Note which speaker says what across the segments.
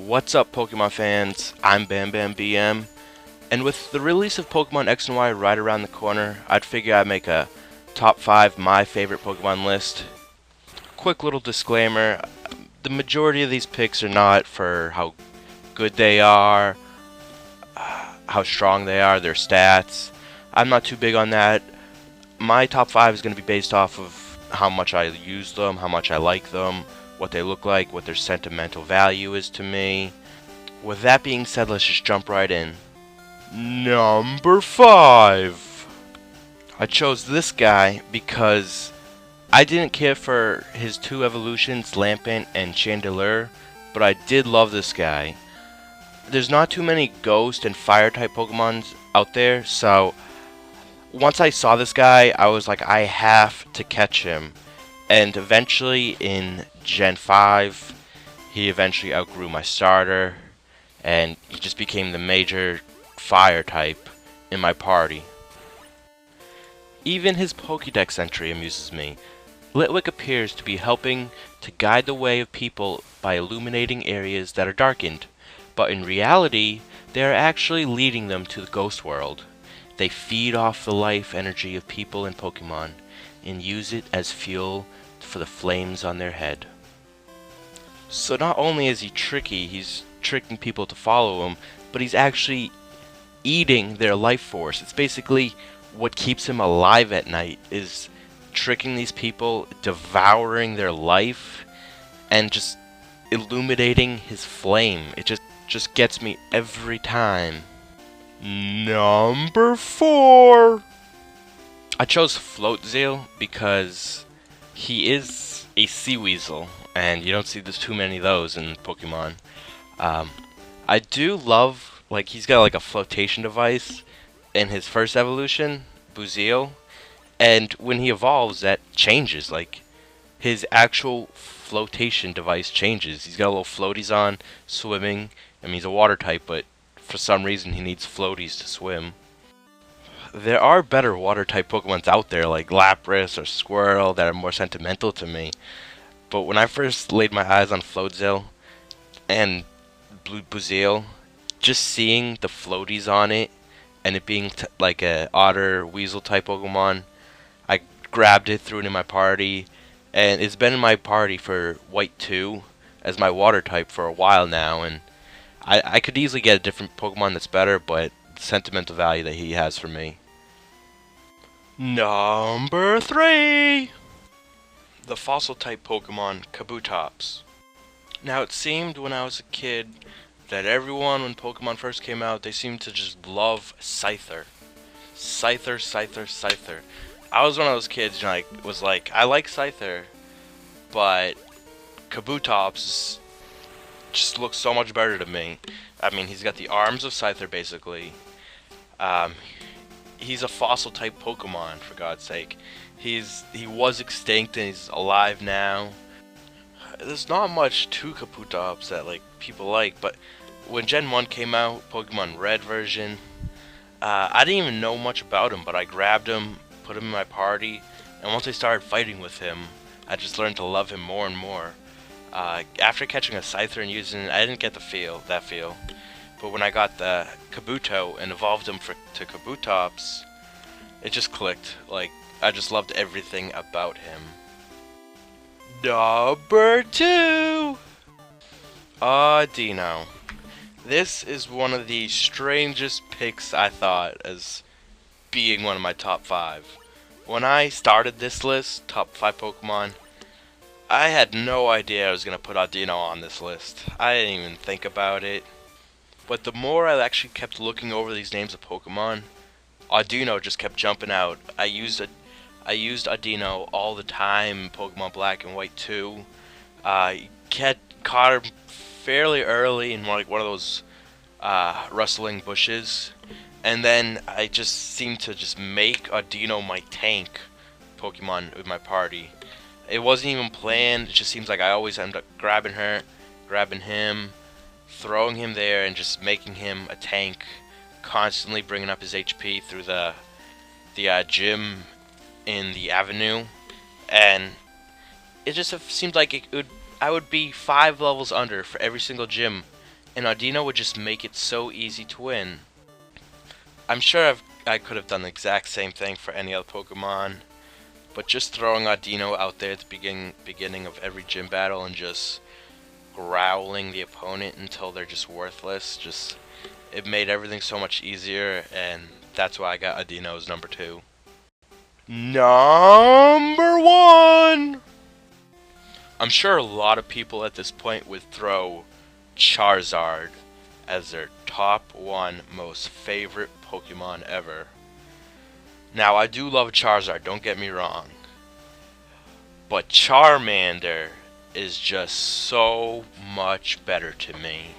Speaker 1: What's up, Pokemon fans? I'm BamBamBM, and with the release of Pokemon X and Y right around the corner, I'd figure I'd make a top 5 my favorite Pokemon list. Quick little disclaimer, the majority of these picks are not for how good they are, how strong they are, their stats. I'm not too big on that. My top 5 is going to be based off of how much I use them, how much I like them, what they look like, what their sentimental value is to me. With that being said, let's just jump right in. Number 5. I chose this guy because I didn't care for his two evolutions, Lampent and Chandelure, but I did love this guy. There's not too many ghost and fire type Pokemons out there, so once I saw this guy, I was like, I have to catch him. And eventually, in Gen 5, he eventually outgrew my starter, and he just became the major fire type in my party. Even his Pokédex entry amuses me. Litwick appears to be helping to guide the way of people by illuminating areas that are darkened, but in reality, they are actually leading them to the ghost world. They feed off the life energy of people and Pokemon, and use it as fuel for the flames on their head. So not only is he tricky, he's tricking people to follow him, but he's actually eating their life force. It's basically what keeps him alive at night, is tricking these people, devouring their life, and just illuminating his flame. It just gets me every time. Number 4. I chose Floatzel because he is a sea weasel, and you don't see there's too many of those in Pokemon. I do love, like, he's got like a flotation device in his first evolution, Buizel, and when he evolves, that changes. Like, his actual flotation device changes. He's got little floaties on, swimming. I mean, he's a water type, but for some reason he needs floaties to swim. There are better water type Pokemons out there, like Lapras or Squirtle, that are more sentimental to me. But when I first laid my eyes on Floatzel and Buizel, just seeing the floaties on it and it being like a otter weasel type Pokemon, I grabbed it, threw it in my party, and it's been in my party for White 2 as my water type for a while now, and I could easily get a different Pokemon that's better, but the sentimental value that he has for me. Number 3. The fossil type Pokemon Kabutops. Now, it seemed when I was a kid that everyone, when Pokemon first came out, they seemed to just love Scyther. Scyther. I was one of those kids, and I was like, I like Scyther, but Kabutops just looks so much better to me. I mean, he's got the arms of Scyther, basically. He's a fossil type Pokemon, for God's sake. He was extinct and he's alive now. There's not much to Kabutops that like people like, but when Gen 1 came out, Pokemon Red version, I didn't even know much about him, but I grabbed him, put him in my party, and once I started fighting with him, I just learned to love him more and more. After catching a Scyther and using it, I didn't get that feel. But when I got the Kabuto and evolved him to Kabutops, it just clicked. Like, I just loved everything about him. Number 2. Audino. This is one of the strangest picks I thought as being one of my top 5. When I started this list, top 5 Pokemon, I had no idea I was going to put Audino on this list. I didn't even think about it. But the more I actually kept looking over these names of Pokemon, Audino just kept jumping out. I used Audino all the time in Pokemon Black and White 2. Caught him fairly early in one of those rustling bushes. And then I just seemed to just make Audino my tank Pokemon with my party. It wasn't even planned. It just seems like I always end up grabbing him, throwing him there, and just making him a tank, constantly bringing up his HP through the gym in the avenue, and it just seemed like I would be 5 levels under for every single gym and Audino would just make it so easy to win. I'm sure I could have done the exact same thing for any other Pokemon, but just throwing Audino out there at the beginning of every gym battle and just growling the opponent until they're just worthless, it made everything so much easier, and that's why I got Audino as number 2. Number 1! I'm sure a lot of people at this point would throw Charizard as their top 1 most favorite Pokemon ever. Now, I do love Charizard, don't get me wrong, but Charmander is just so much better to me.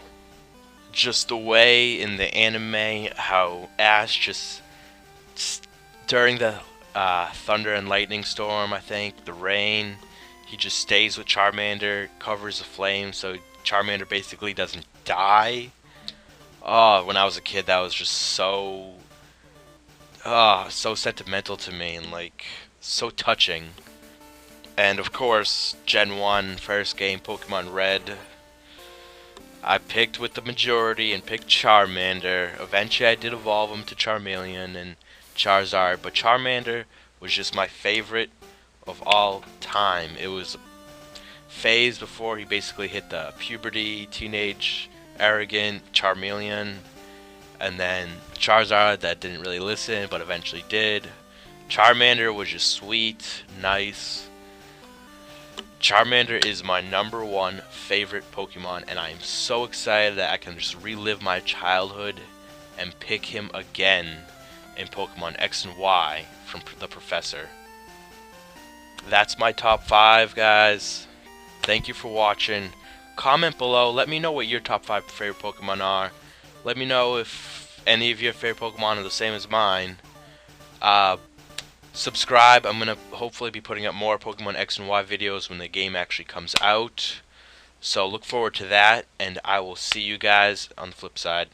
Speaker 1: Just the way in the anime how Ash just during the thunder and lightning storm, I think, the rain, he just stays with Charmander, covers the flame, so Charmander basically doesn't die. Oh, when I was a kid, that was just so sentimental to me and like so touching. And of course, Gen 1 first game, Pokemon Red, I picked with the majority and picked Charmander. Eventually I did evolve him to Charmeleon and Charizard, but Charmander was just my favorite of all time. It was a phase before he basically hit the puberty, teenage, arrogant Charmeleon, and then Charizard that didn't really listen but eventually did. Charmander was just sweet, nice. Charmander is my number 1 favorite Pokemon, and I am so excited that I can just relive my childhood and pick him again in Pokemon X and Y from the Professor. That's my top 5, guys. Thank you for watching. Comment below, let me know what your top 5 favorite Pokemon are. Let me know if any of your favorite Pokemon are the same as mine. Subscribe. I'm going to hopefully be putting up more Pokemon X and Y videos when the game actually comes out. So look forward to that, and I will see you guys on the flip side.